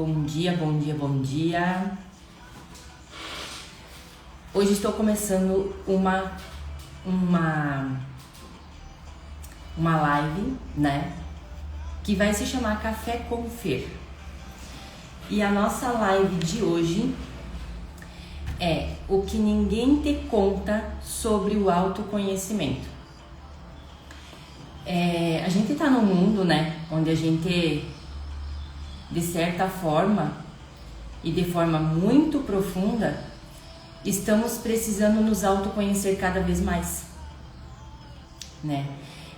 Bom dia, bom dia, bom dia. Hoje estou começando uma live, né? Que vai se chamar Café com Fer. E a nossa live de hoje é o que ninguém te conta sobre o autoconhecimento. A gente tá num mundo, né? Onde a gente, de certa forma e de forma muito profunda, estamos precisando nos autoconhecer cada vez mais, né?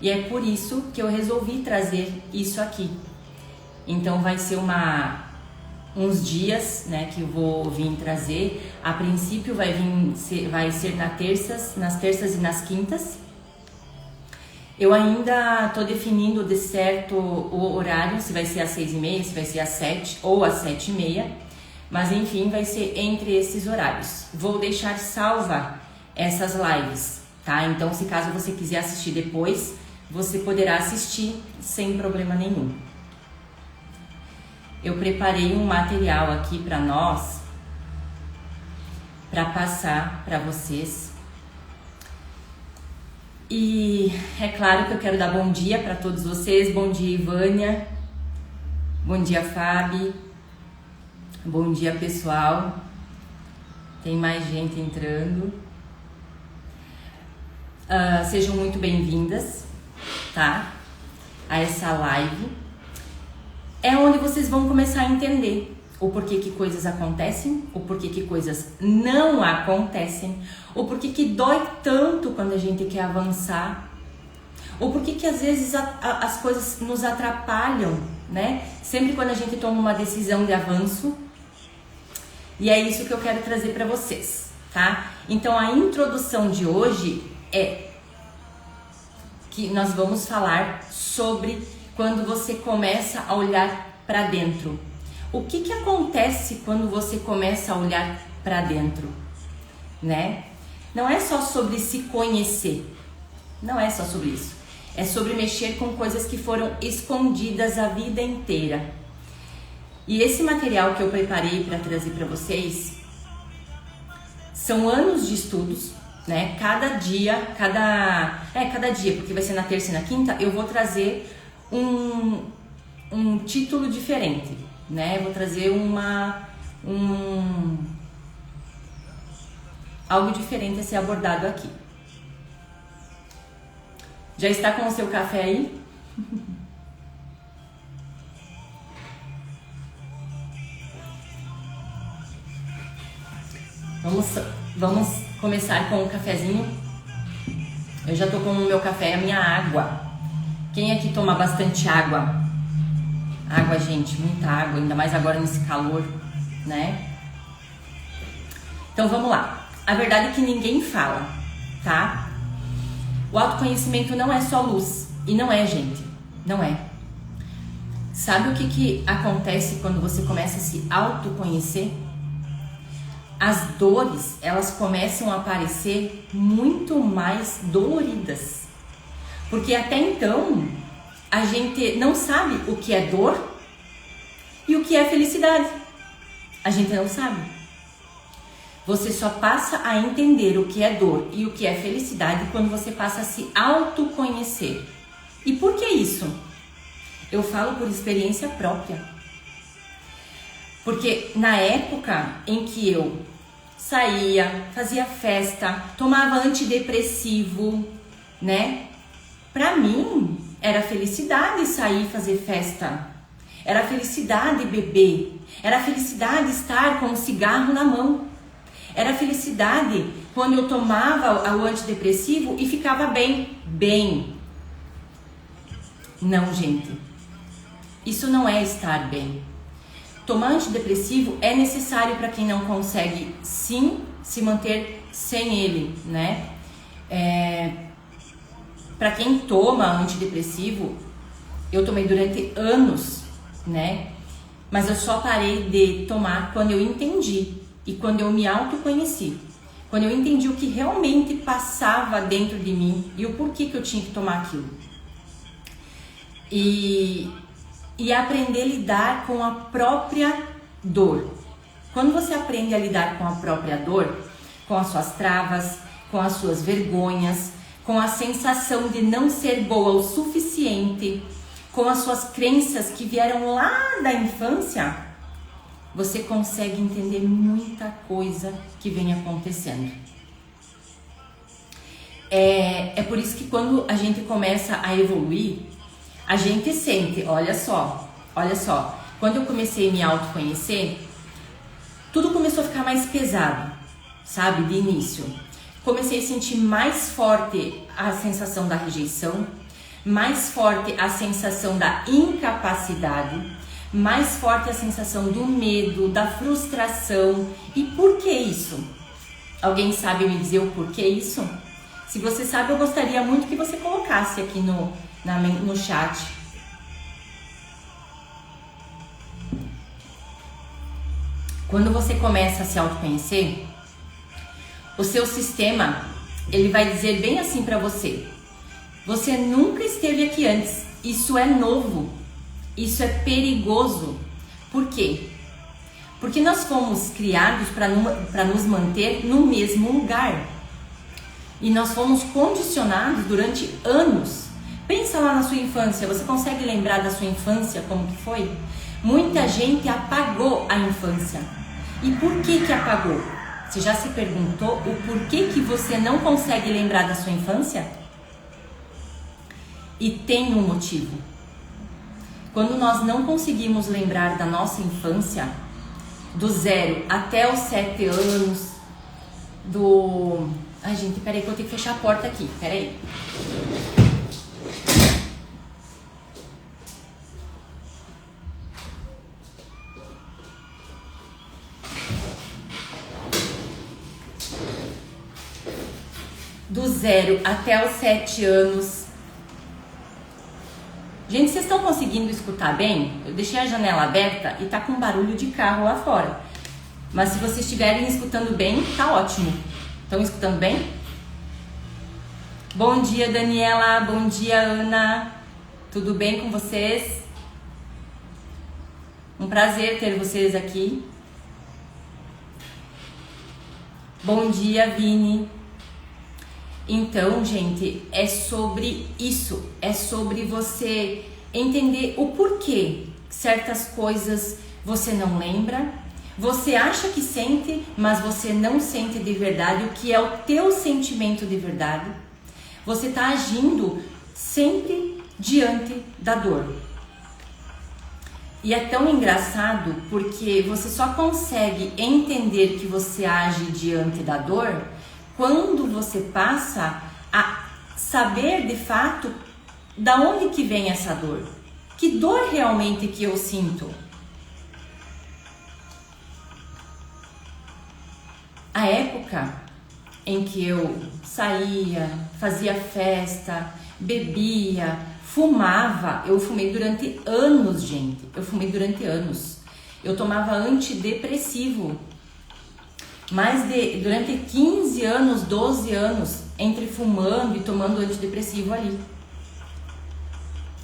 E é por isso que eu resolvi trazer isso aqui. Então vai ser uns dias, né, que eu vou vir trazer. A princípio vai ser nas terças e nas quintas. Eu ainda tô definindo de certo o horário, se vai ser às 6h30, se vai ser às 7 ou às 7h30. Mas enfim, vai ser entre esses horários. Vou deixar salva essas lives, tá? Então, se caso você quiser assistir depois, você poderá assistir sem problema nenhum. Eu preparei um material aqui para nós, para passar para vocês. E é claro que eu quero dar bom dia para todos vocês. Bom dia, Ivânia. Bom dia, Fábio. Bom dia, pessoal. Tem mais gente entrando. Sejam muito bem-vindas, tá? A essa live. É onde vocês vão começar a entender o porquê que coisas acontecem, o porquê que coisas não acontecem, o porquê que dói tanto quando a gente quer avançar, o porquê que às vezes as coisas nos atrapalham, né? Sempre quando a gente toma uma decisão de avanço. E é isso que eu quero trazer para vocês, tá? Então a introdução de hoje é que nós vamos falar sobre quando você começa a olhar para dentro. O que acontece quando você começa a olhar para dentro, né? Não é só sobre se conhecer, não é só sobre isso. É sobre mexer com coisas que foram escondidas a vida inteira. E esse material que eu preparei para trazer para vocês são anos de estudos, né? Cada dia, porque vai ser na terça e na quinta, eu vou trazer um título diferente, né? Eu vou trazer algo diferente a ser abordado aqui. Já está com o seu café aí? Vamos começar com o cafezinho. Eu já tô com o meu café, a minha água. Quem aqui toma bastante água? Água, gente, muita água, ainda mais agora nesse calor, né? Então vamos lá. A verdade é que ninguém fala, tá? O autoconhecimento não é só luz. E não é, gente. Não é. Sabe o que acontece quando você começa a se autoconhecer? As dores, elas começam a aparecer muito mais doloridas. Porque até então, a gente não sabe o que é dor e o que é felicidade. A gente não sabe. Você só passa a entender o que é dor e o que é felicidade quando você passa a se autoconhecer. E por que isso? Eu falo por experiência própria. Porque na época em que eu saía, fazia festa, tomava antidepressivo, né? Pra mim, era felicidade sair fazer festa. Era felicidade beber. Era felicidade estar com um cigarro na mão. Era felicidade quando eu tomava o antidepressivo e ficava bem. Não, gente. Isso não é estar bem. Tomar antidepressivo é necessário para quem não consegue, sim, se manter sem ele, né? Para quem toma antidepressivo, eu tomei durante anos, né? Mas eu só parei de tomar quando eu entendi e quando eu me autoconheci. Quando eu entendi o que realmente passava dentro de mim e o porquê que eu tinha que tomar aquilo. E aprender a lidar com a própria dor. Quando você aprende a lidar com a própria dor, com as suas travas, com as suas vergonhas, com a sensação de não ser boa o suficiente, com as suas crenças que vieram lá da infância, você consegue entender muita coisa que vem acontecendo. É por isso que quando a gente começa a evoluir, a gente sente, olha só, quando eu comecei a me autoconhecer, tudo começou a ficar mais pesado, sabe, de início. Comecei a sentir mais forte a sensação da rejeição, mais forte a sensação da incapacidade, mais forte a sensação do medo, da frustração. E por que isso? Alguém sabe me dizer o porquê isso? Se você sabe, eu gostaria muito que você colocasse aqui no chat. Quando você começa a se autoconhecer, o seu sistema, ele vai dizer bem assim para você: você nunca esteve aqui antes, isso é novo, isso é perigoso. Por quê? Porque nós fomos criados para nos manter no mesmo lugar. E nós fomos condicionados durante anos. Pensa lá na sua infância, você consegue lembrar da sua infância como que foi? Muita gente apagou a infância. E por que apagou? Você já se perguntou o porquê que você não consegue lembrar da sua infância? E tem um motivo. Quando nós não conseguimos lembrar da nossa infância, do 0 até os 7 anos, Ai, gente, peraí que eu tenho que fechar a porta aqui, peraí. Do 0 até os 7 anos. Gente, vocês estão conseguindo escutar bem? Eu deixei a janela aberta e tá com barulho de carro lá fora. Mas se vocês estiverem escutando bem, tá ótimo. Estão escutando bem? Bom dia, Daniela. Bom dia, Ana. Tudo bem com vocês? Um prazer ter vocês aqui. Bom dia, Vini. Então, gente, é sobre isso. É sobre você entender o porquê certas coisas você não lembra. Você acha que sente, mas você não sente de verdade o que é o teu sentimento de verdade. Você está agindo sempre diante da dor. E é tão engraçado porque você só consegue entender que você age diante da dor quando você passa a saber de fato da onde que vem essa dor. Que dor realmente que eu sinto? A época em que eu saía, fazia festa, bebia, fumava, eu fumei durante anos, gente. Eu fumei durante anos. Eu tomava antidepressivo. Durante 15 anos, 12 anos, entre fumando e tomando antidepressivo ali.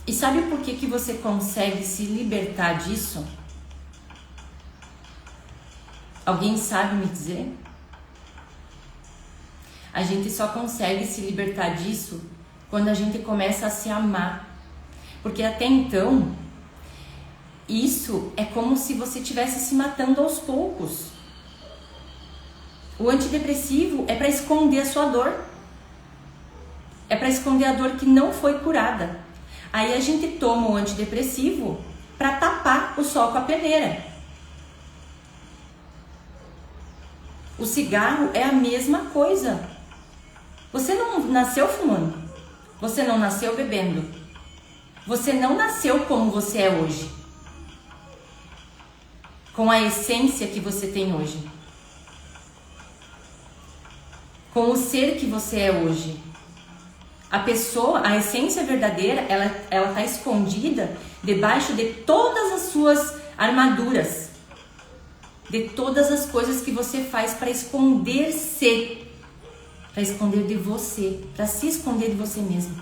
E sabe por que você consegue se libertar disso? Alguém sabe me dizer? A gente só consegue se libertar disso quando a gente começa a se amar. Porque até então, isso é como se você estivesse se matando aos poucos. O antidepressivo é para esconder a sua dor. É para esconder a dor que não foi curada. Aí a gente toma o antidepressivo para tapar o sol com a peneira. O cigarro é a mesma coisa. Você não nasceu fumando. Você não nasceu bebendo. Você não nasceu como você é hoje. Com a essência que você tem hoje. Com o ser que você é hoje. A pessoa, a essência verdadeira, ela está escondida debaixo de todas as suas armaduras. De todas as coisas que você faz para esconder-se. Para esconder de você, para se esconder de você mesmo.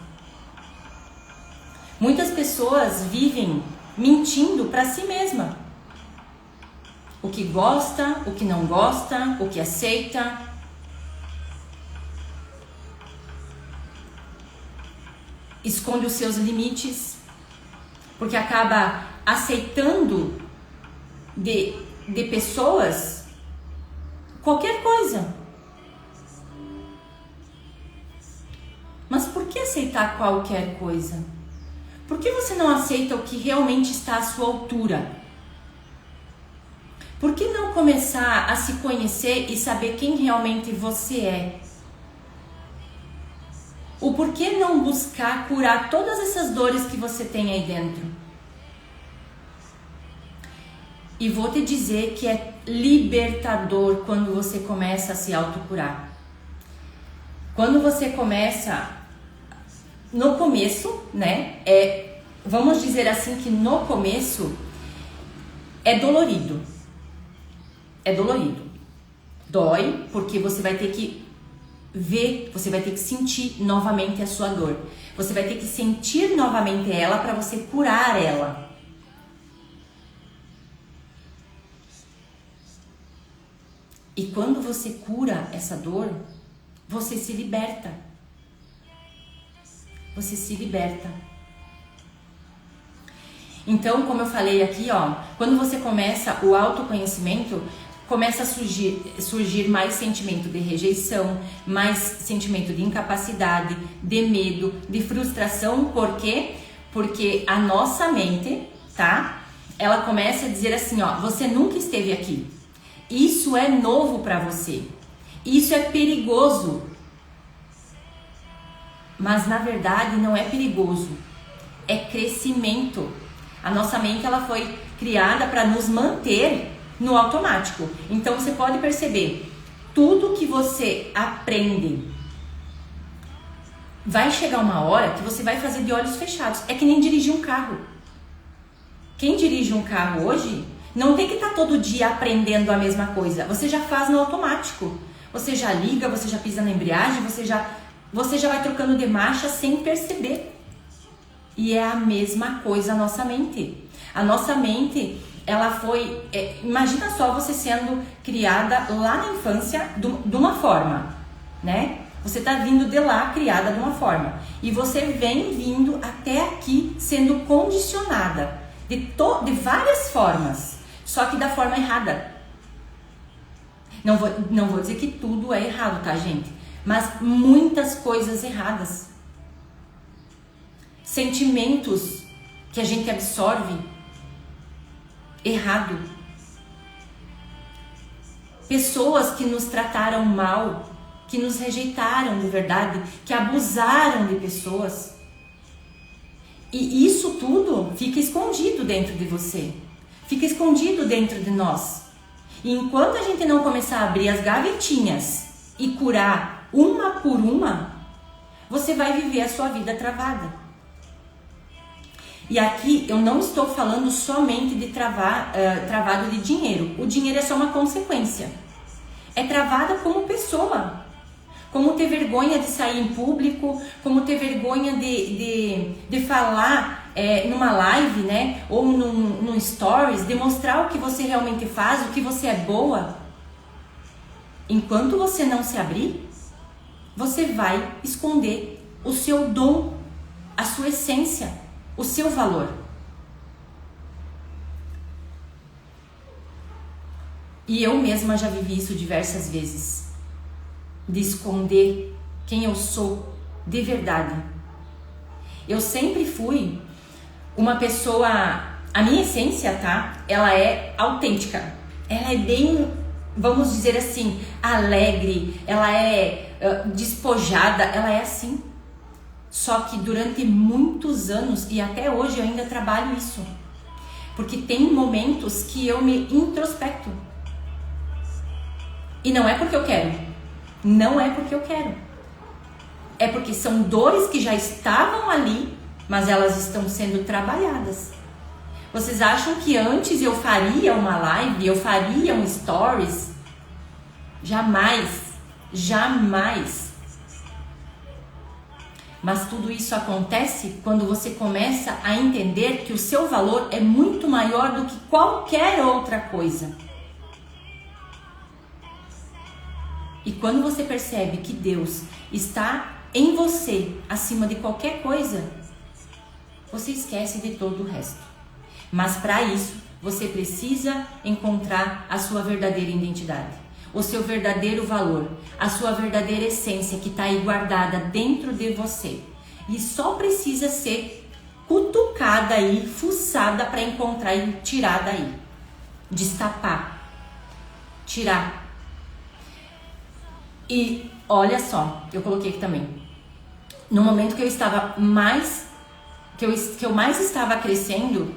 Muitas pessoas vivem mentindo para si mesma. o que gosta, o que não gosta, o que aceita. Esconde os seus limites, porque acaba aceitando de pessoas qualquer coisa. Mas por que aceitar qualquer coisa? Por que você não aceita o que realmente está à sua altura? Por que não começar a se conhecer e saber quem realmente você é? O porquê não buscar curar todas essas dores que você tem aí dentro? E vou te dizer que é libertador quando você começa a se autocurar. Quando você começa, no começo, né? Vamos dizer assim que no começo é dolorido. É dolorido. Dói porque você vai ter que ver, você vai ter que sentir novamente a sua dor. Você vai ter que sentir novamente ela para você curar ela. E quando você cura essa dor, você se liberta. Você se liberta. Então, como eu falei aqui, ó, quando você começa o autoconhecimento, começa a surgir mais sentimento de rejeição, mais sentimento de incapacidade, de medo, de frustração. Por quê? Porque a nossa mente, tá? Ela começa a dizer assim, ó, você nunca esteve aqui. Isso é novo para você. Isso é perigoso. Mas na verdade não é perigoso. É crescimento. A nossa mente ela foi criada para nos manter no automático. Então você pode perceber, tudo que você aprende, vai chegar uma hora que você vai fazer de olhos fechados. É que nem dirigir um carro. Quem dirige um carro hoje não tem que estar todo dia aprendendo a mesma coisa. Você já faz no automático. Você já liga, você já pisa na embreagem, você já vai trocando de marcha sem perceber. E é a mesma coisa a nossa mente. A nossa mente, ela foi... imagina só você sendo criada lá na infância de uma forma, né? Você tá vindo de lá criada de uma forma. E você vem vindo até aqui sendo condicionada de várias formas. Só que da forma errada. Não vou dizer que tudo é errado, tá, gente? Mas muitas coisas erradas. Sentimentos que a gente absorve errado. Pessoas que nos trataram mal, que nos rejeitaram de verdade, que abusaram de pessoas. E isso tudo fica escondido dentro de você. Fica escondido dentro de nós. E enquanto a gente não começar a abrir as gavetinhas e curar uma por uma, você vai viver a sua vida travada. E aqui eu não estou falando somente de travado de dinheiro. O dinheiro é só uma consequência. É travada como pessoa. Como ter vergonha de sair em público, como ter vergonha de falar numa live, né? Ou num stories, demonstrar o que você realmente faz, o que você é boa. Enquanto você não se abrir, você vai esconder o seu dom, a sua essência, o seu valor. E eu mesma já vivi isso diversas vezes. De esconder quem eu sou de verdade. Eu sempre fui uma pessoa... A minha essência, tá? Ela é autêntica. Ela é bem, vamos dizer assim, alegre. Ela é despojada. Ela é assim. Só que durante muitos anos, e até hoje eu ainda trabalho isso. Porque tem momentos que eu me introspecto. E não é porque eu quero. Não é porque eu quero. É porque são dores que já estavam ali, mas elas estão sendo trabalhadas. Vocês acham que antes eu faria uma live, eu faria um stories? Jamais. Jamais. Mas tudo isso acontece quando você começa a entender que o seu valor é muito maior do que qualquer outra coisa. E quando você percebe que Deus está em você, acima de qualquer coisa, você esquece de todo o resto. Mas para isso, você precisa encontrar a sua verdadeira identidade, o seu verdadeiro valor, a sua verdadeira essência que está aí guardada dentro de você. E só precisa ser cutucada aí, fuçada para encontrar e tirar daí. Destapar. Tirar. E olha só, eu coloquei aqui também. No momento que eu estava mais, que eu mais estava crescendo,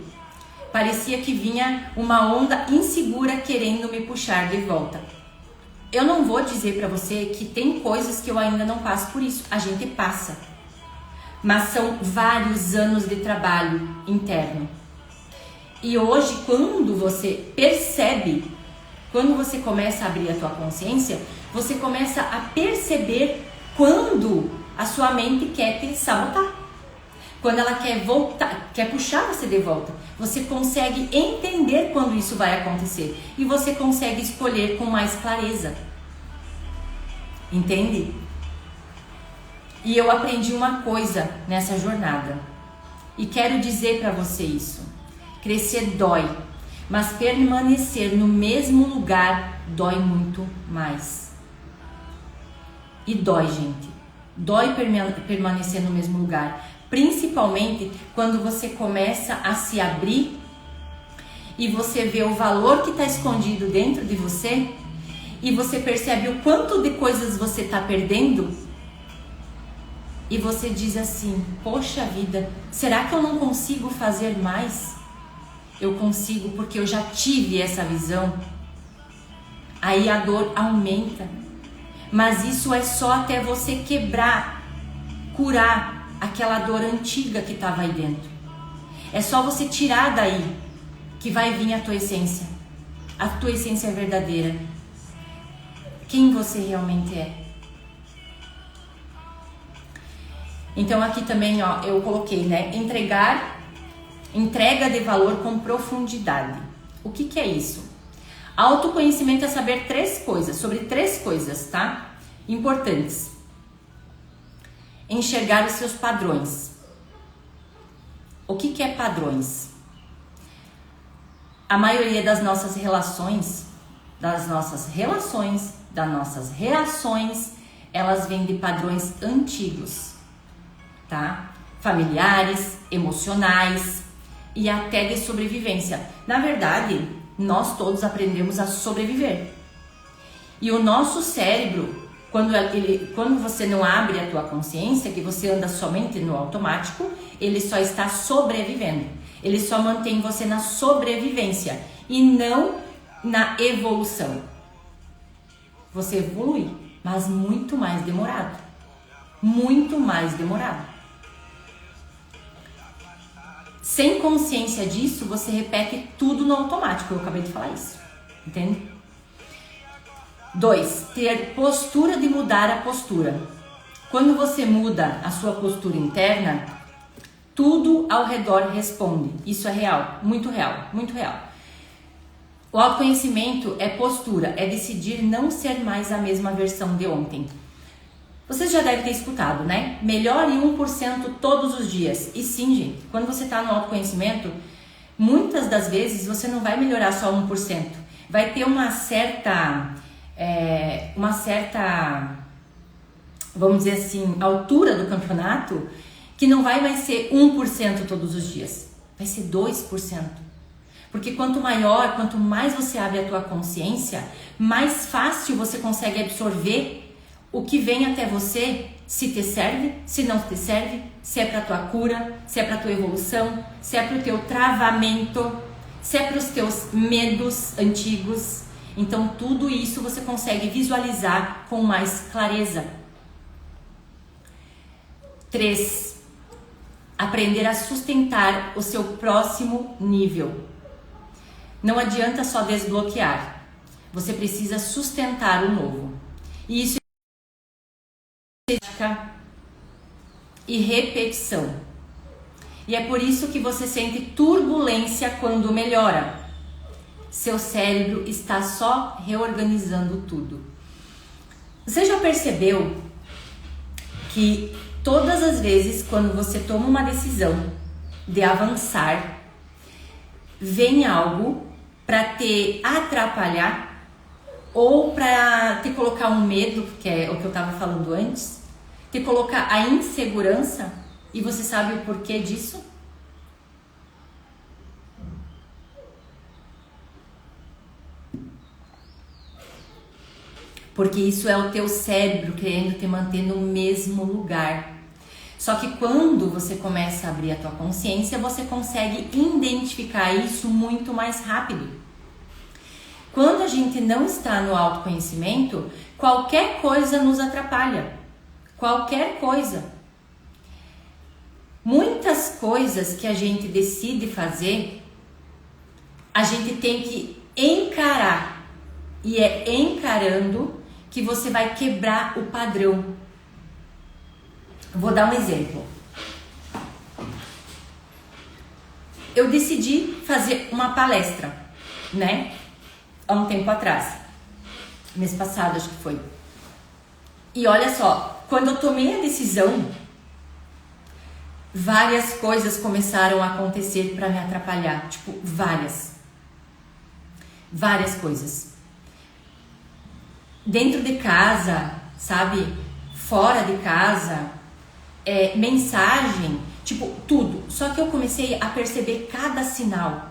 parecia que vinha uma onda insegura querendo me puxar de volta. Eu não vou dizer para você que tem coisas que eu ainda não passo por isso. A gente passa. Mas são vários anos de trabalho interno. E hoje, quando você percebe, quando você começa a abrir a tua consciência, você começa a perceber quando a sua mente quer te sabotar. Quando ela quer voltar, quer puxar você de volta. Você consegue entender quando isso vai acontecer. E você consegue escolher com mais clareza. Entende? E eu aprendi uma coisa nessa jornada. E quero dizer para você isso. Crescer dói. Mas permanecer no mesmo lugar dói muito mais. E dói, gente. Dói permanecer no mesmo lugar. Principalmente quando você começa a se abrir e você vê o valor que está escondido dentro de você e você percebe o quanto de coisas você está perdendo e você diz assim, poxa vida, será que eu não consigo fazer mais? Eu consigo porque eu já tive essa visão. Aí a dor aumenta, mas isso é só até você quebrar, curar aquela dor antiga que estava aí dentro. É só você tirar daí que vai vir a tua essência. A tua essência verdadeira. Quem você realmente é. Então aqui também, ó, eu coloquei, né? Entrega de valor com profundidade. O que é isso? Autoconhecimento é saber sobre três coisas, tá? Importantes. Enxergar os seus padrões. O que é padrões? A maioria das nossas relações, das nossas reações, elas vêm de padrões antigos, tá? Familiares, emocionais e até de sobrevivência. Na verdade, nós todos aprendemos a sobreviver. E o nosso cérebro, quando você não abre a tua consciência, que você anda somente no automático, ele só está sobrevivendo. Ele só mantém você na sobrevivência e não na evolução. Você evolui, mas muito mais demorado. Muito mais demorado. Sem consciência disso, você repete tudo no automático. Eu acabei de falar isso. Entende? 2. Ter postura de mudar a postura. Quando você muda a sua postura interna, tudo ao redor responde. Isso é real, muito real, muito real. O autoconhecimento é postura, é decidir não ser mais a mesma versão de ontem. Vocês já devem ter escutado, né? Melhore 1% todos os dias. E sim, gente, quando você está no autoconhecimento, muitas das vezes você não vai melhorar só 1%. Vai ter uma certa, vamos dizer assim, altura do campeonato, que não vai mais ser 1% todos os dias. Vai ser 2%. Porque quanto mais você abre a tua consciência, mais fácil você consegue absorver o que vem até você, se te serve, se não te serve, se é para tua cura, se é para tua evolução, se é para o teu travamento, se é para os teus medos antigos. Então tudo isso você consegue visualizar com mais clareza. 3. Aprender a sustentar o seu próximo nível. Não adianta só desbloquear. Você precisa sustentar o novo. E isso e repetição. E é por isso que você sente turbulência quando melhora. Seu cérebro está só reorganizando tudo. Você já percebeu que todas as vezes quando você toma uma decisão de avançar, vem algo para te atrapalhar ou para te colocar um medo, que é o que eu estava falando antes, te colocar a insegurança, e você sabe o porquê disso? Porque isso é o teu cérebro querendo te manter no mesmo lugar. Só que quando você começa a abrir a tua consciência, você consegue identificar isso muito mais rápido. Quando a gente não está no autoconhecimento, qualquer coisa nos atrapalha. Qualquer coisa. Muitas coisas que a gente decide fazer, a gente tem que encarar. E é encarando que você vai quebrar o padrão. Vou dar um exemplo. Eu decidi fazer uma palestra, né? Há um tempo atrás. Mês passado, acho que foi. E olha só, quando eu tomei a decisão, várias coisas começaram a acontecer para me atrapalhar. Tipo, várias coisas. Dentro de casa, sabe? Fora de casa, mensagem, tipo, tudo. Só que eu comecei a perceber cada sinal.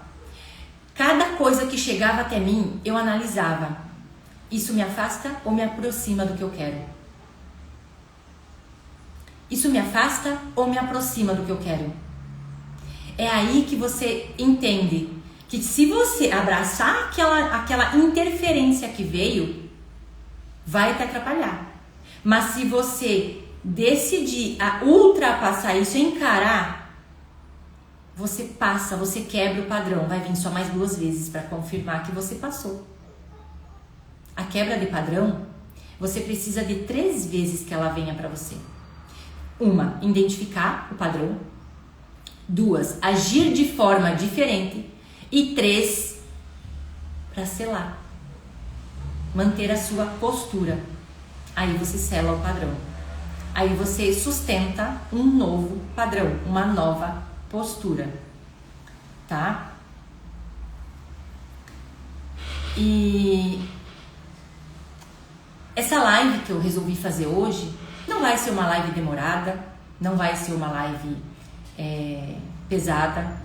Cada coisa que chegava até mim, eu analisava. Isso me afasta ou me aproxima do que eu quero? Isso me afasta ou me aproxima do que eu quero? É aí que você entende que se você abraçar aquela interferência que veio, vai te atrapalhar. Mas se você decidir a ultrapassar isso, encarar, você passa, você quebra o padrão. Vai vir só mais 2 vezes para confirmar que você passou. A quebra de padrão, você precisa de 3 vezes que ela venha para você. 1, identificar o padrão. 2, agir de forma diferente. E 3, para selar. Manter a sua postura. Aí você sela o padrão. Aí você sustenta um novo padrão, uma nova postura, tá? E essa live que eu resolvi fazer hoje não vai ser uma live demorada, não vai ser uma live pesada.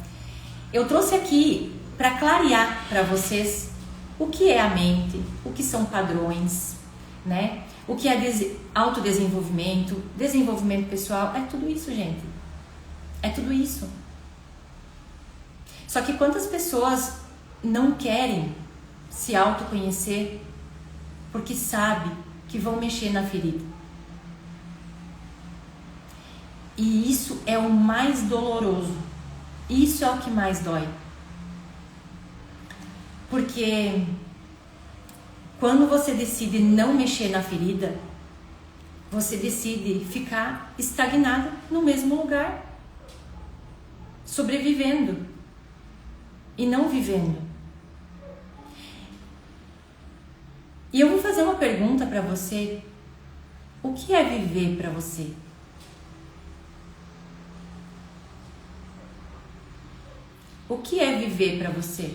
Eu trouxe aqui para clarear para vocês o que é a mente, o que são padrões, né? O que é autodesenvolvimento, desenvolvimento pessoal, é tudo isso, gente. É tudo isso. Só que quantas pessoas não querem se autoconhecer porque sabem que vão mexer na ferida? E isso é o mais doloroso. Isso é o que mais dói. Porque quando você decide não mexer na ferida, você decide ficar estagnado no mesmo lugar, sobrevivendo e não vivendo. E eu vou fazer uma pergunta para você. O que é viver para você? O que é viver para você?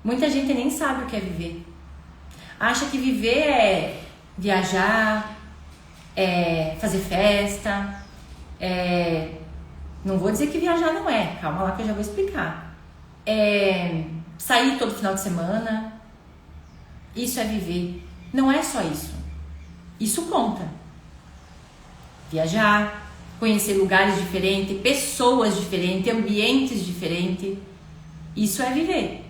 Muita gente nem sabe o que é viver. Acha que viver é viajar, é fazer festa, não vou dizer que viajar não é, calma lá que eu já vou explicar. Sair todo final de semana, isso é viver. Não é só isso. Isso conta. Viajar, conhecer lugares diferentes, pessoas diferentes, ambientes diferentes, isso é viver.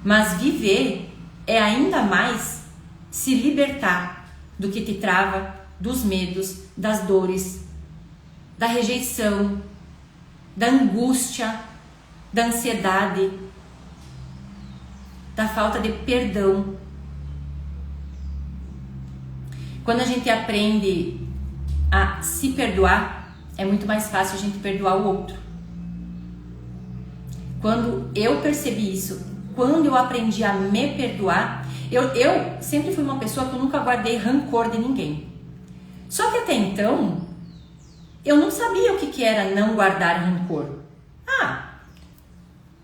Mas viver é ainda mais se libertar do que te trava, dos medos, das dores, da rejeição, da angústia, da ansiedade, da falta de perdão. Quando a gente aprende a se perdoar, é muito mais fácil a gente perdoar o outro. Quando eu percebi isso, quando eu aprendi a me perdoar, eu sempre fui uma pessoa que eu nunca guardei rancor de ninguém. Só que até então, eu não sabia o que era não guardar rancor.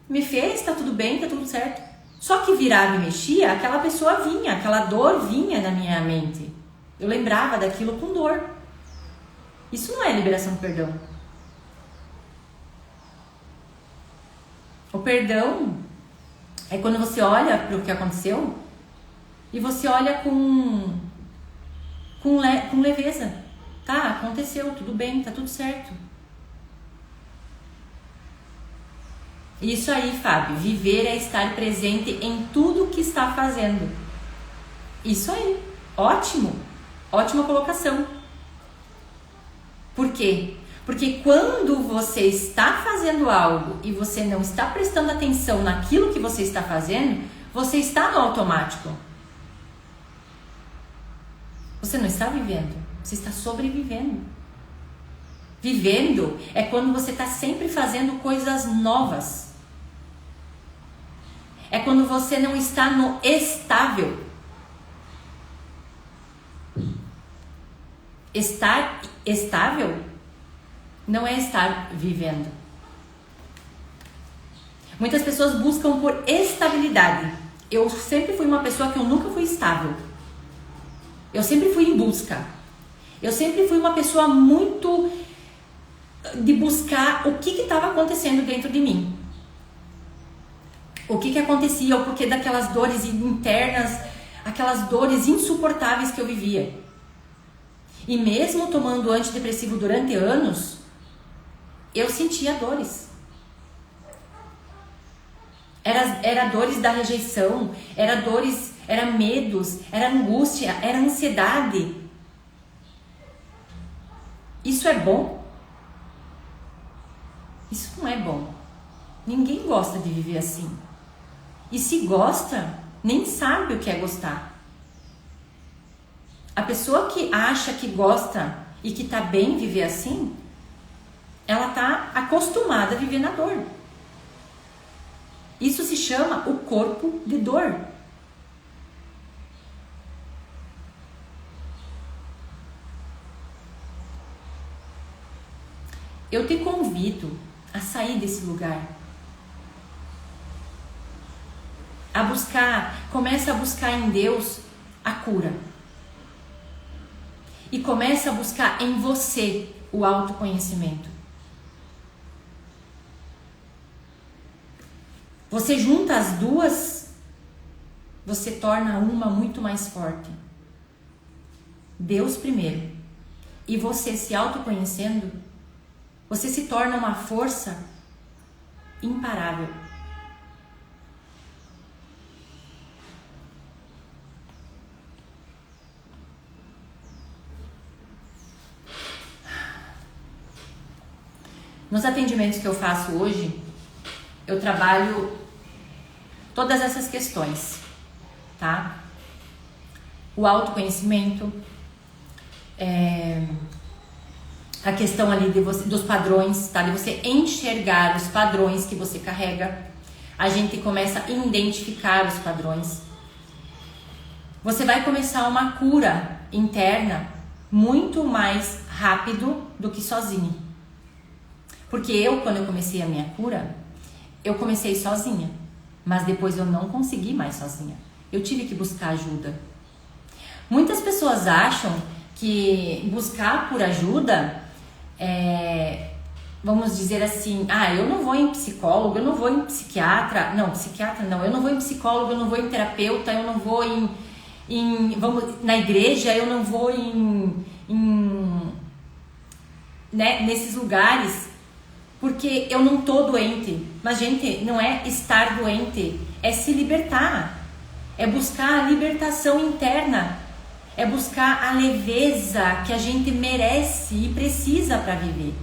Me fez, tá tudo bem, tá tudo certo. Só que virava e mexia, aquela pessoa vinha, aquela dor vinha na minha mente. Eu lembrava daquilo com dor. Isso não é liberação do perdão. O perdão é quando você olha para o que aconteceu e você olha com leveza. Tá, aconteceu, tudo bem, tá tudo certo. Isso aí, Fábio, viver é estar presente em tudo que está fazendo. Isso aí, ótimo, ótima colocação. Por quê? Porque quando você está fazendo algo e você não está prestando atenção naquilo que você está fazendo, você está no automático. Você não está vivendo, você está sobrevivendo. Vivendo é quando você está sempre fazendo coisas novas. É quando você não está no estável. Estar estável não é estar vivendo. Muitas pessoas buscam por estabilidade. Eu sempre fui uma pessoa que eu nunca fui estável. Eu sempre fui em busca. Eu sempre fui uma pessoa muito de buscar o que estava acontecendo dentro de mim. O que acontecia, o porquê daquelas dores internas, aquelas dores insuportáveis que eu vivia. E mesmo tomando antidepressivo durante anos, eu sentia dores. Era dores da rejeição, era dores, era medos, era angústia, era ansiedade. Isso é bom? Isso não é bom. Ninguém gosta de viver assim. E se gosta, nem sabe o que é gostar. A pessoa que acha que gosta e que tá bem viver assim, ela tá acostumada a viver na dor. Isso se chama o corpo de dor. Eu te convido a sair desse lugar. Começa a buscar em Deus a cura. E começa a buscar em você o autoconhecimento. Você junta as duas, você torna uma muito mais forte. Deus primeiro. E você se autoconhecendo, você se torna uma força imparável. Nos atendimentos que eu faço hoje, eu trabalho todas essas questões, tá? O autoconhecimento, a questão ali dos padrões, tá? De você enxergar os padrões que você carrega. A gente começa a identificar os padrões. Você vai começar uma cura interna muito mais rápido do que sozinho. Porque quando eu comecei a minha cura, eu comecei sozinha. Mas depois eu não consegui mais sozinha. Eu tive que buscar ajuda. Muitas pessoas acham que buscar por ajuda vamos dizer assim, eu não vou em psicólogo, eu não vou em psiquiatra. Não, psiquiatra não. Eu não vou em psicólogo, eu não vou em terapeuta, eu não vou na igreja, eu não vou nesses lugares. Porque eu não tô doente. Mas, gente, não é estar doente, é se libertar. É buscar a libertação interna. É buscar a leveza que a gente merece e precisa para viver.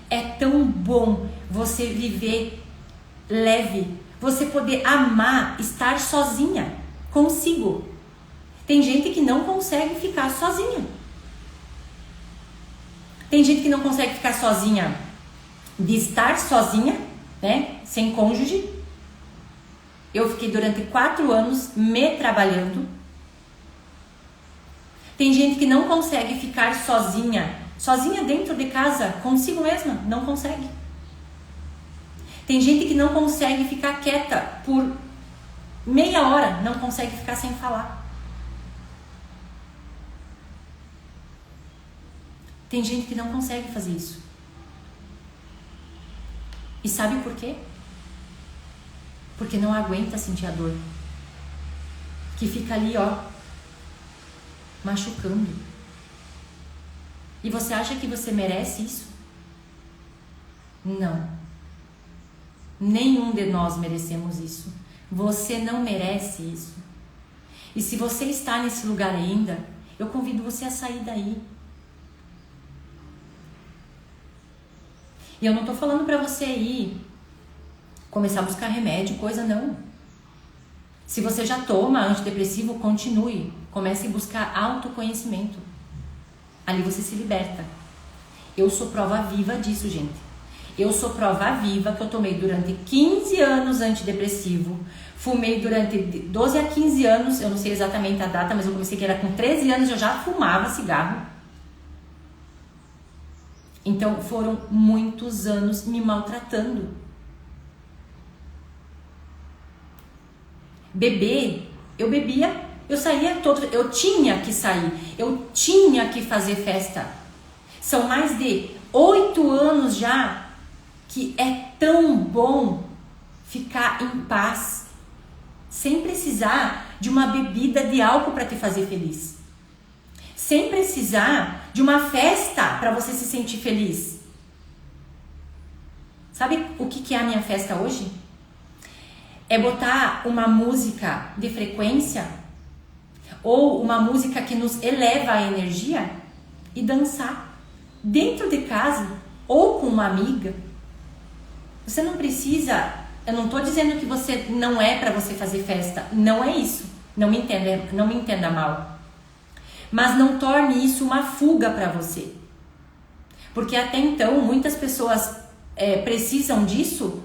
É tão bom você viver leve. Você poder amar, estar sozinha, consigo. Tem gente que não consegue ficar sozinha. Tem gente que não consegue ficar sozinha de estar sozinha, né, sem cônjuge. Eu fiquei durante 4 anos me trabalhando. Tem gente que não consegue ficar sozinha dentro de casa, consigo mesma, não consegue. Tem gente que não consegue ficar quieta por meia hora, não consegue ficar sem falar. Tem gente que não consegue fazer isso. E sabe por quê? Porque não aguenta sentir a dor. Que fica ali, ó, machucando. E você acha que você merece isso? Não. Nenhum de nós merecemos isso. Você não merece isso. E se você está nesse lugar ainda, eu convido você a sair daí. E eu não tô falando pra você ir começar a buscar remédio, coisa não. Se você já toma antidepressivo, continue. Comece a buscar autoconhecimento. Ali você se liberta. Eu sou prova viva disso, gente. Eu sou prova viva que eu tomei durante 15 anos antidepressivo. Fumei durante 12 a 15 anos, eu não sei exatamente a data, mas eu comecei que era com 13 anos, eu já fumava cigarro. Então foram muitos anos me maltratando. Beber, eu bebia, eu saía todo, eu tinha que sair, eu tinha que fazer festa. São mais de 8 anos já que é tão bom ficar em paz, sem precisar de uma bebida de álcool para te fazer feliz. Sem precisar de uma festa para você se sentir feliz. Sabe o que é a minha festa hoje? É botar uma música de frequência ou uma música que nos eleva a energia e dançar dentro de casa ou com uma amiga. Você não precisa, eu não estou dizendo que você não é para você fazer festa, não é isso, não me entenda mal. Mas não torne isso uma fuga para você. Porque até então muitas pessoas precisam disso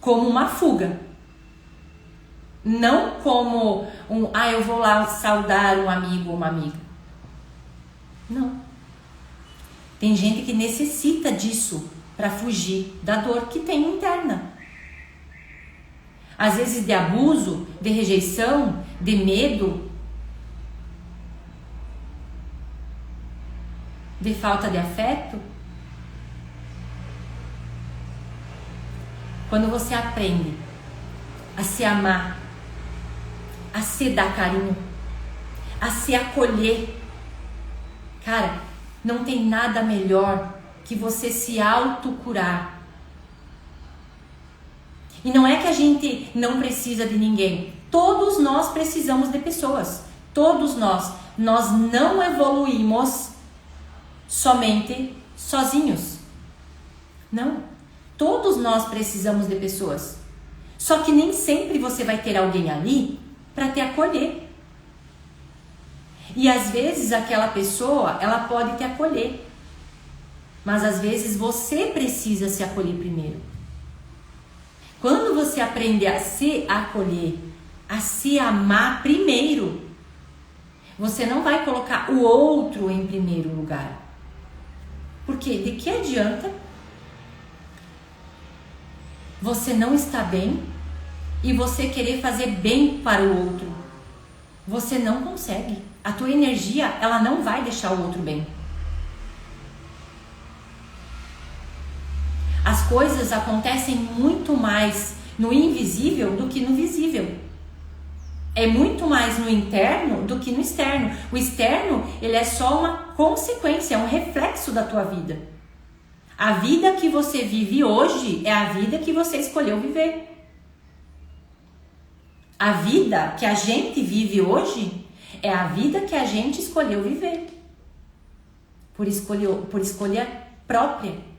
como uma fuga. Não como eu vou lá saudar um amigo ou uma amiga. Não. Tem gente que necessita disso para fugir da dor que tem interna. Às vezes de abuso, de rejeição, de medo, de falta de afeto. Quando você aprende a se amar, a se dar carinho, a se acolher, cara, não tem nada melhor que você se autocurar. E não é que a gente não precisa de ninguém. Todos nós precisamos de pessoas. Todos nós. Nós não evoluímos somente sozinhos. Não. Todos nós precisamos de pessoas. Só que nem sempre você vai ter alguém ali para te acolher. E às vezes aquela pessoa, ela pode te acolher. Mas às vezes você precisa se acolher primeiro. Quando você aprende a se acolher, a se amar primeiro, você não vai colocar o outro em primeiro lugar. Porque de que adianta você não estar bem e você querer fazer bem para o outro? Você não consegue. A tua energia, ela não vai deixar o outro bem. As coisas acontecem muito mais no invisível do que no visível. É muito mais no interno do que no externo. O externo, ele é só uma consequência, é um reflexo da tua vida. A vida que você vive hoje é a vida que você escolheu viver. A vida que a gente vive hoje é a vida que a gente escolheu viver. Por escolha própria.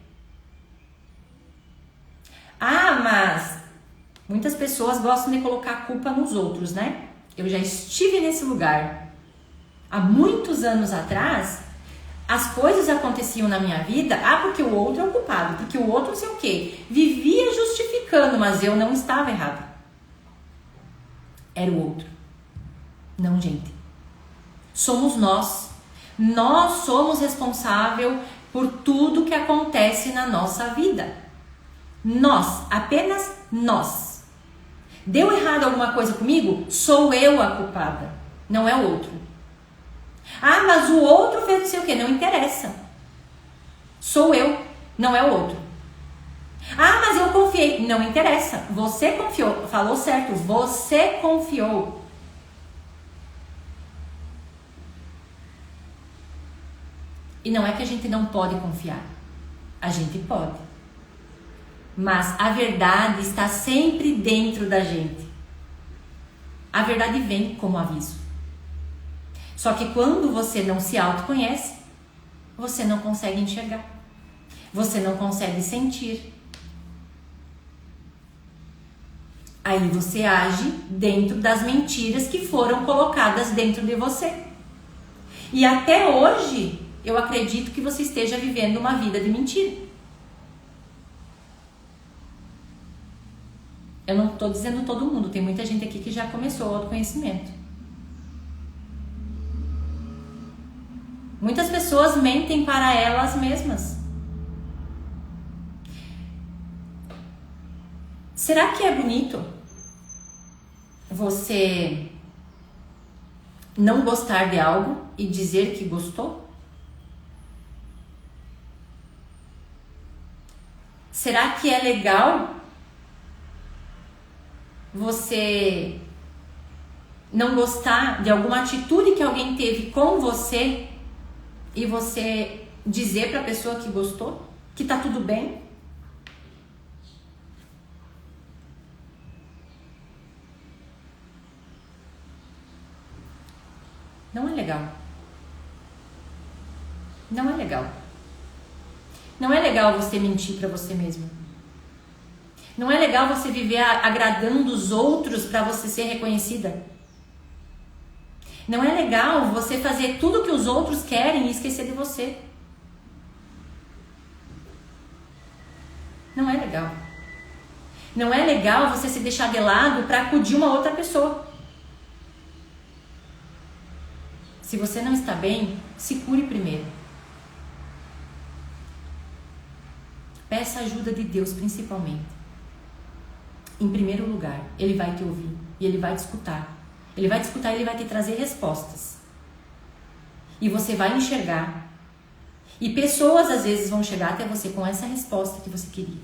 Ah, mas muitas pessoas gostam de colocar a culpa nos outros, né? Eu já estive nesse lugar. Há muitos anos atrás, As coisas aconteciam na minha vida, porque o outro é o culpado, porque o outro não sei o quê. Vivia justificando, mas eu não estava errada. Era o outro. Não, gente. Somos nós. Nós somos responsáveis por tudo que acontece na nossa vida. Nós, apenas nós. Deu errado alguma coisa comigo? Sou eu a culpada, não é o outro. Mas o outro fez não sei o que, não interessa. Sou eu, não é o outro. Mas eu confiei, não interessa. Você confiou, falou certo, você confiou. E não é que a gente não pode confiar. A gente pode. Mas a verdade está sempre dentro da gente. A verdade vem como aviso. Só que quando você não se autoconhece, você não consegue enxergar. Você não consegue sentir. Aí você age dentro das mentiras que foram colocadas dentro de você. E até hoje, eu acredito que você esteja vivendo uma vida de mentira. Eu não estou dizendo todo mundo, tem muita gente aqui que já começou o autoconhecimento. Muitas pessoas mentem para elas mesmas. Será que é bonito você não gostar de algo e dizer que gostou? Será que é legal você não gostar de alguma atitude que alguém teve com você e você dizer para a pessoa que gostou, que tá tudo bem? Não é legal. Não é legal. Não é legal você mentir para você mesmo. Não é legal você viver agradando os outros para você ser reconhecida. Não é legal você fazer tudo que os outros querem e esquecer de você. Não é legal. Não é legal você se deixar de lado para acudir uma outra pessoa. Se você não está bem, se cure primeiro. Peça ajuda de Deus, principalmente. Em primeiro lugar, Ele vai te ouvir e Ele vai te escutar. Ele vai te escutar e Ele vai te trazer respostas. E você vai enxergar. E pessoas às vezes vão chegar até você com essa resposta que você queria.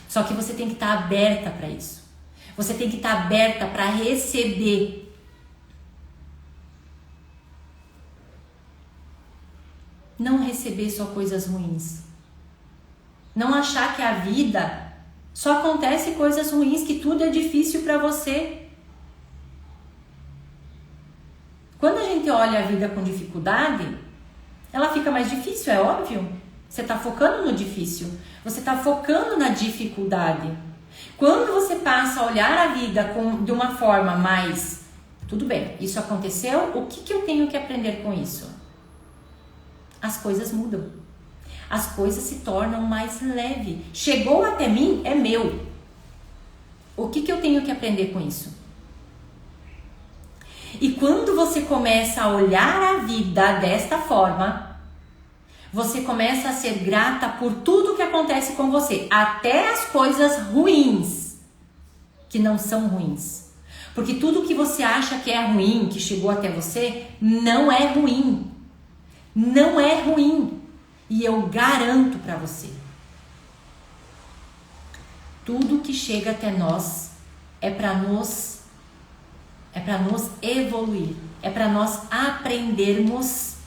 Só que você tem que estar aberta para isso. Você tem que estar aberta para receber. Não receber só coisas ruins. Não achar que a vida só acontece coisas ruins, que tudo é difícil para você. Quando a gente olha a vida com dificuldade, ela fica mais difícil, é óbvio. Você está focando no difícil. Você está focando na dificuldade. Quando você passa a olhar a vida de uma forma mais... Tudo bem, isso aconteceu, o que eu tenho que aprender com isso? As coisas mudam. As coisas se tornam mais leves. Chegou até mim, é meu. O que eu tenho que aprender com isso? E quando você começa a olhar a vida desta forma, você começa a ser grata por tudo que acontece com você, até as coisas ruins, que não são ruins. Porque tudo que você acha que é ruim, que chegou até você, não é ruim. Não é ruim. E eu garanto para você, tudo que chega até nós é para nos evoluir, é para nós aprendermos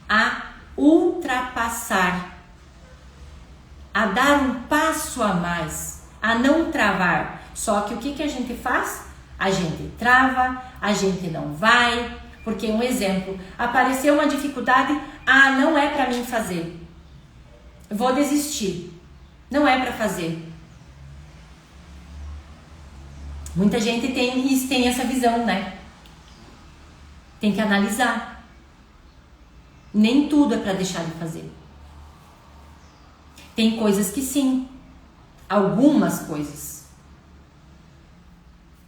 a ultrapassar, a dar um passo a mais, a não travar. Só que o que a gente faz? A gente trava, a gente não vai, porque um exemplo, apareceu uma dificuldade, não é para mim fazer. Vou desistir. Não é para fazer. Muita gente tem essa visão, né? Tem que analisar. Nem tudo é para deixar de fazer. Tem coisas que sim, algumas coisas.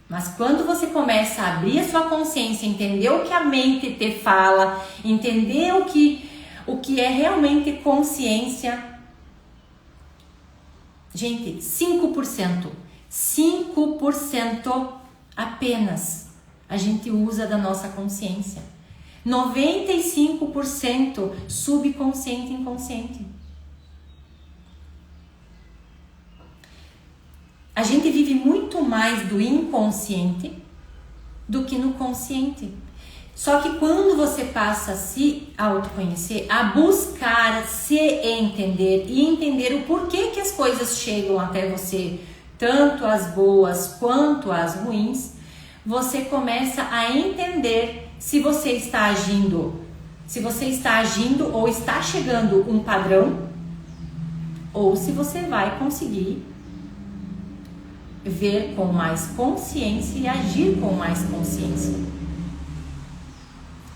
Mas quando você começa a abrir a sua consciência, entender o que a mente te fala, entender o que é realmente consciência. Gente, 5% apenas a gente usa da nossa consciência. 95% subconsciente e inconsciente. A gente vive muito mais do inconsciente do que no consciente. Só que quando você passa a se autoconhecer, a buscar se entender e entender o porquê que as coisas chegam até você, tanto as boas quanto as ruins, você começa a entender se você está agindo ou está chegando um padrão, ou se você vai conseguir ver com mais consciência e agir com mais consciência.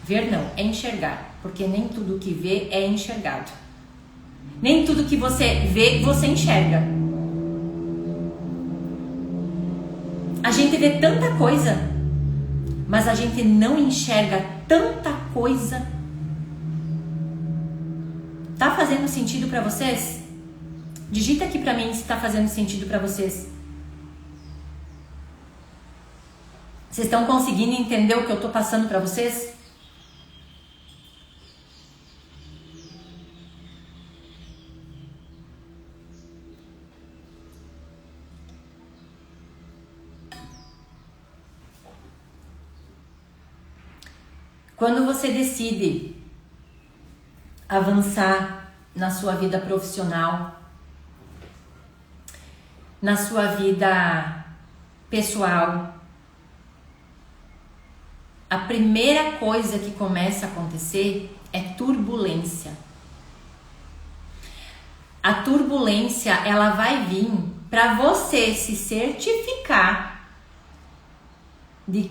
Ver não, é enxergar, porque nem tudo que vê é enxergado. Nem tudo que você vê, você enxerga. A gente vê tanta coisa, mas a gente não enxerga tanta coisa. Tá fazendo sentido pra vocês? Digita aqui pra mim se tá fazendo sentido pra vocês. Vocês estão conseguindo entender o que eu tô passando pra vocês? Quando você decide avançar na sua vida profissional, na sua vida pessoal, a primeira coisa que começa a acontecer é turbulência. A turbulência, ela vai vir para você se certificar de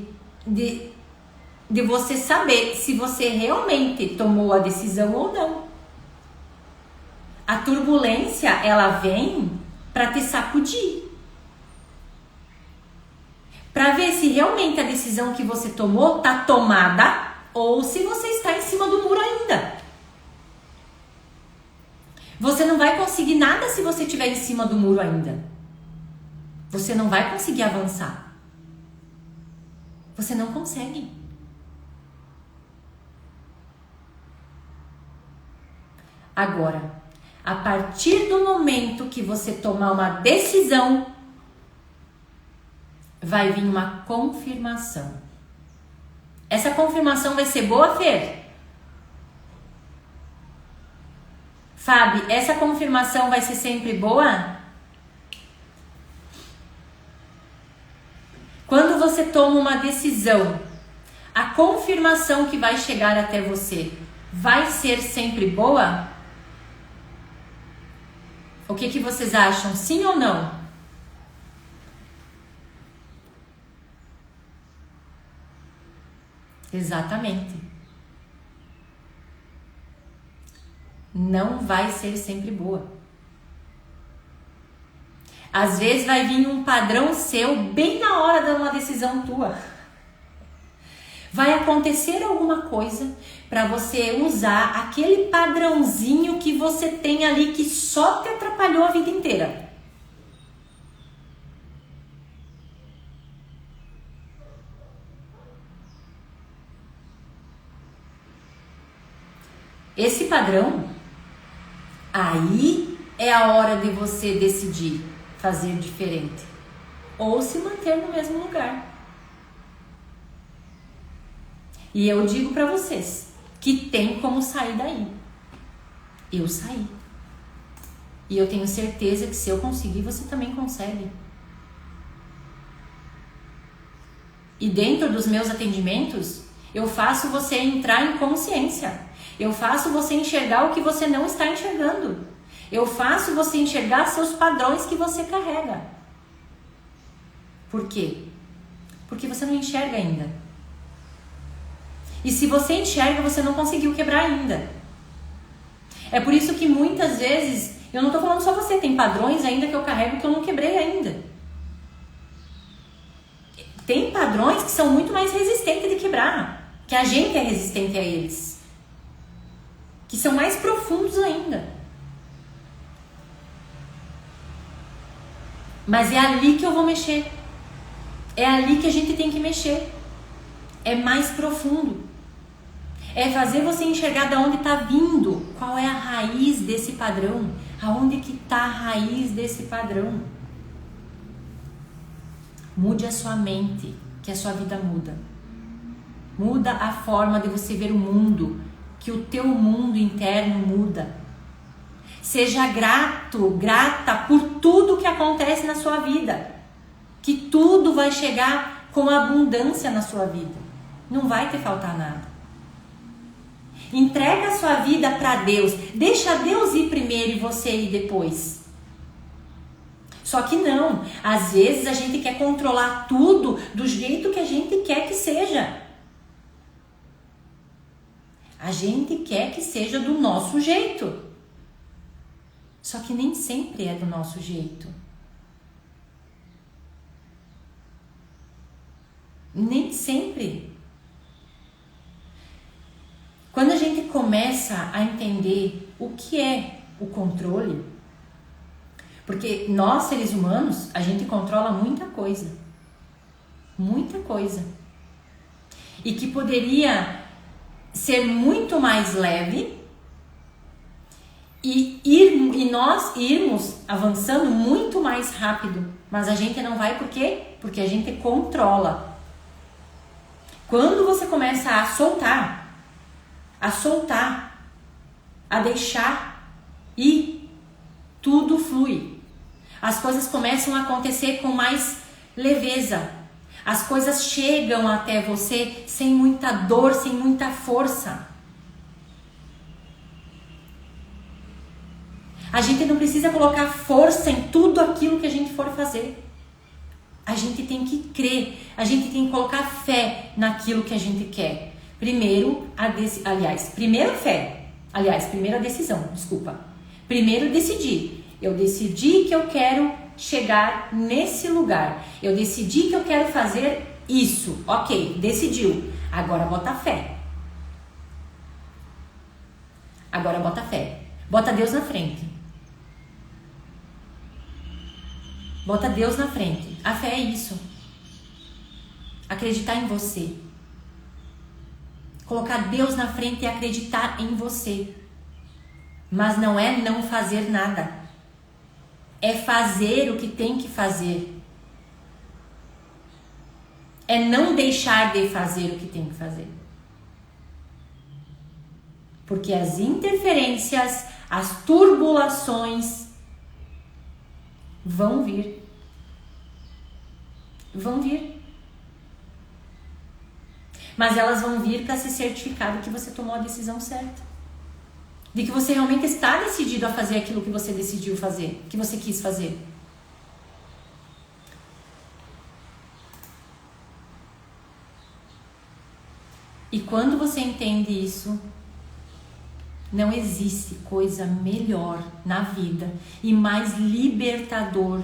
você saber se você realmente tomou a decisão ou não. A turbulência, ela vem para te sacudir. Para ver se realmente a decisão que você tomou tá tomada ou se você está em cima do muro ainda. Você não vai conseguir nada se você estiver em cima do muro ainda. Você não vai conseguir avançar. Você não consegue. Agora, a partir do momento que você tomar uma decisão, vai vir uma confirmação. Essa confirmação vai ser boa, Fer? Fábio, essa confirmação vai ser sempre boa? Quando você toma uma decisão, a confirmação que vai chegar até você vai ser sempre boa? O que vocês acham? Sim ou não? Exatamente. Não vai ser sempre boa. Às vezes vai vir um padrão seu bem na hora de uma decisão tua. Vai acontecer alguma coisa para você usar aquele padrãozinho que você tem ali que só te atrapalhou a vida inteira. Esse padrão, aí é a hora de você decidir fazer diferente ou se manter no mesmo lugar. E eu digo pra vocês que tem como sair daí. Eu saí. E eu tenho certeza que se eu conseguir, você também consegue. E dentro dos meus atendimentos, eu faço você entrar em consciência. Eu faço você enxergar o que você não está enxergando. Eu faço você enxergar seus padrões que você carrega. Por quê? Porque você não enxerga ainda. E se você enxerga, você não conseguiu quebrar ainda. É por isso que muitas vezes, eu não tô falando só você, tem padrões ainda que eu carrego que eu não quebrei ainda. Tem padrões que são muito mais resistentes de quebrar, que a gente é resistente a eles, que são mais profundos ainda. Mas é ali que eu vou mexer. É ali que a gente tem que mexer. É mais profundo. É fazer você enxergar de onde está vindo, qual é a raiz desse padrão, aonde que está a raiz desse padrão. Mude a sua mente, que a sua vida muda. Muda a forma de você ver o mundo, que o teu mundo interno muda. Seja grato, grata por tudo que acontece na sua vida. Que tudo vai chegar com abundância na sua vida. Não vai te faltar nada. Entrega a sua vida para Deus. Deixa Deus ir primeiro e você ir depois. Só que não. Às vezes a gente quer controlar tudo do jeito que a gente quer que seja. A gente quer que seja do nosso jeito. Só que nem sempre é do nosso jeito. Nem sempre. Quando a gente começa a entender o que é o controle, porque nós, seres humanos, a gente controla muita coisa. Muita coisa. E que poderia ser muito mais leve e nós irmos avançando muito mais rápido. Mas a gente não vai por quê? Porque a gente controla. Quando você começa a soltar, a deixar ir, tudo flui. As coisas começam a acontecer com mais leveza. As coisas chegam até você sem muita dor, sem muita força. A gente não precisa colocar força em tudo aquilo que a gente for fazer. A gente tem que crer, a gente tem que colocar fé naquilo que a gente quer. Primeiro a decisão, desculpa. Primeiro decidir. Eu decidi que eu quero chegar nesse lugar. Eu decidi que eu quero fazer isso. Ok, decidiu. Agora bota fé. Agora bota fé. Bota Deus na frente. Bota Deus na frente. A fé é isso. Acreditar em você. Colocar Deus na frente e acreditar em você. Mas não é não fazer nada. É fazer o que tem que fazer. É não deixar de fazer o que tem que fazer. Porque as interferências, as turbulações vão vir. Vão vir. Mas elas vão vir para ser certificado que você tomou a decisão certa. De que você realmente está decidido a fazer aquilo que você decidiu fazer, que você quis fazer. E quando você entende isso, não existe coisa melhor na vida e mais libertador.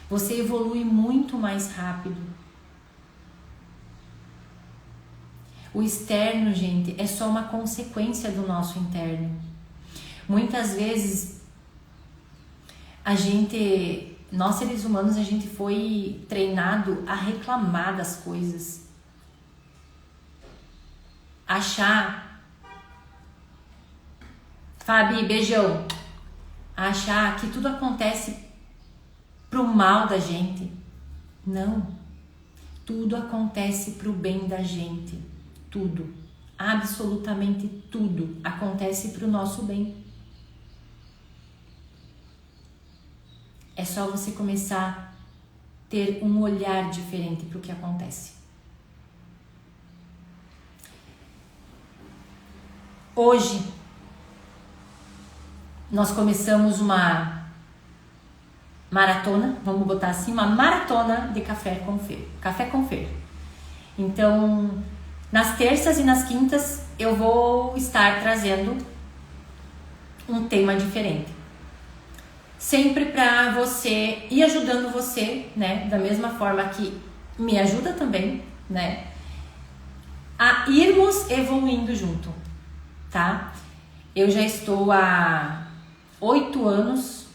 Você evolui muito mais rápido. O externo, gente, é só uma consequência do nosso interno. Muitas vezes, nós seres humanos, a gente foi treinado a reclamar das coisas. Achar, Fabi, beijão, achar que tudo acontece pro mal da gente. Não, tudo acontece pro bem da gente. Tudo, absolutamente tudo acontece pro nosso bem. É só você começar a ter um olhar diferente pro que acontece. Hoje, nós começamos uma maratona, vamos botar assim, uma maratona de Café com Fer. Café com Fer. Então, nas terças e nas quintas eu vou estar trazendo um tema diferente. Sempre para você ir ajudando você, né? Da mesma forma que me ajuda também, né? A irmos evoluindo junto, tá? Eu já estou há 8 anos,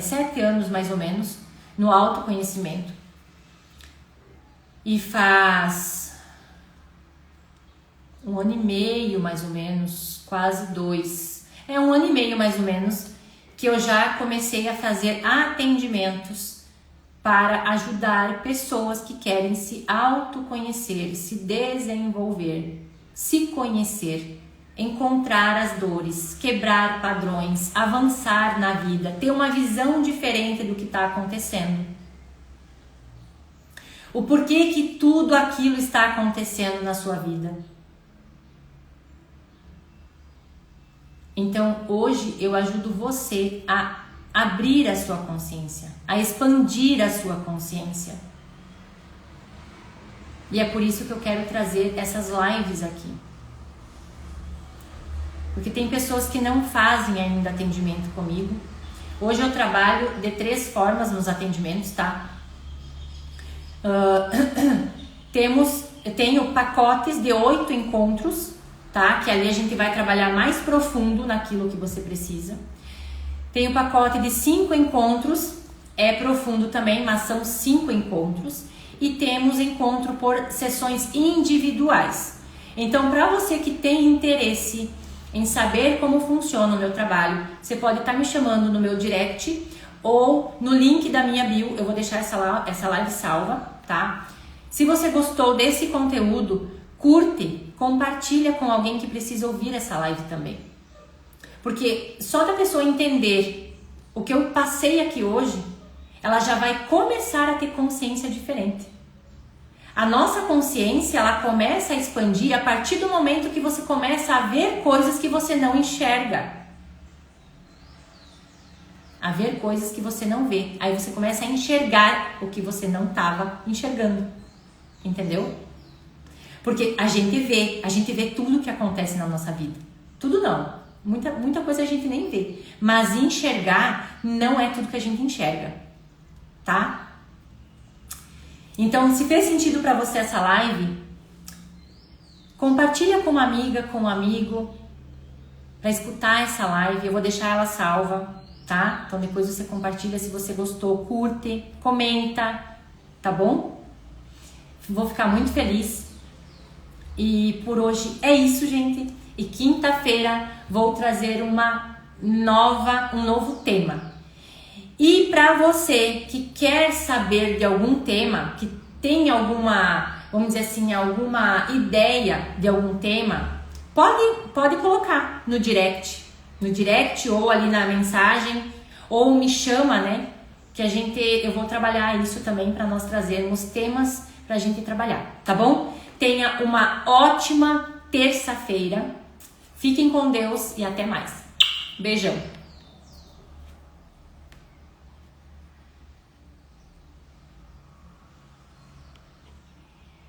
7 anos mais ou menos, no autoconhecimento. E faz 1 ano e meio, mais ou menos, quase 2. 1 ano e meio, mais ou menos, que eu já comecei a fazer atendimentos para ajudar pessoas que querem se autoconhecer, se desenvolver, se conhecer, encontrar as dores, quebrar padrões, avançar na vida, ter uma visão diferente do que está acontecendo. O porquê que tudo aquilo está acontecendo na sua vida. Então, hoje eu ajudo você a abrir a sua consciência, a expandir a sua consciência. E é por isso que eu quero trazer essas lives aqui. Porque tem pessoas que não fazem ainda atendimento comigo. Hoje eu trabalho de 3 formas nos atendimentos, tá? Eu tenho pacotes de 8 encontros, tá? Que ali a gente vai trabalhar mais profundo naquilo que você precisa. Tem o pacote de 5 encontros, é profundo também, mas são 5 encontros. E temos encontro por sessões individuais. Então, para você que tem interesse em saber como funciona o meu trabalho, você pode estar me chamando no meu direct ou no link da minha bio. Eu vou deixar essa live salva, tá? Se você gostou desse conteúdo, curte, compartilha com alguém que precisa ouvir essa live também. Porque só da pessoa entender o que eu passei aqui hoje, ela já vai começar a ter consciência diferente. A nossa consciência, ela começa a expandir a partir do momento que você começa a ver coisas que você não enxerga. A ver coisas que você não vê. Aí você começa a enxergar o que você não estava enxergando. Entendeu? Porque a gente vê tudo que acontece na nossa vida. Tudo não. Muita coisa a gente nem vê. Mas enxergar não é tudo que a gente enxerga. Tá? Então, se fez sentido para você essa live, compartilha com uma amiga, com um amigo, para escutar essa live. Eu vou deixar ela salva, tá? Então depois você compartilha se você gostou, curte, comenta, tá bom? Vou ficar muito feliz. E por hoje é isso, gente. E quinta-feira vou trazer um novo tema. E para você que quer saber de algum tema, que tem alguma, vamos dizer assim, alguma ideia de algum tema, pode colocar no direct ou ali na mensagem, ou me chama, né? Que eu vou trabalhar isso também para nós trazermos temas pra gente trabalhar, tá bom? Tenha uma ótima terça-feira. Fiquem com Deus e até mais. Beijão.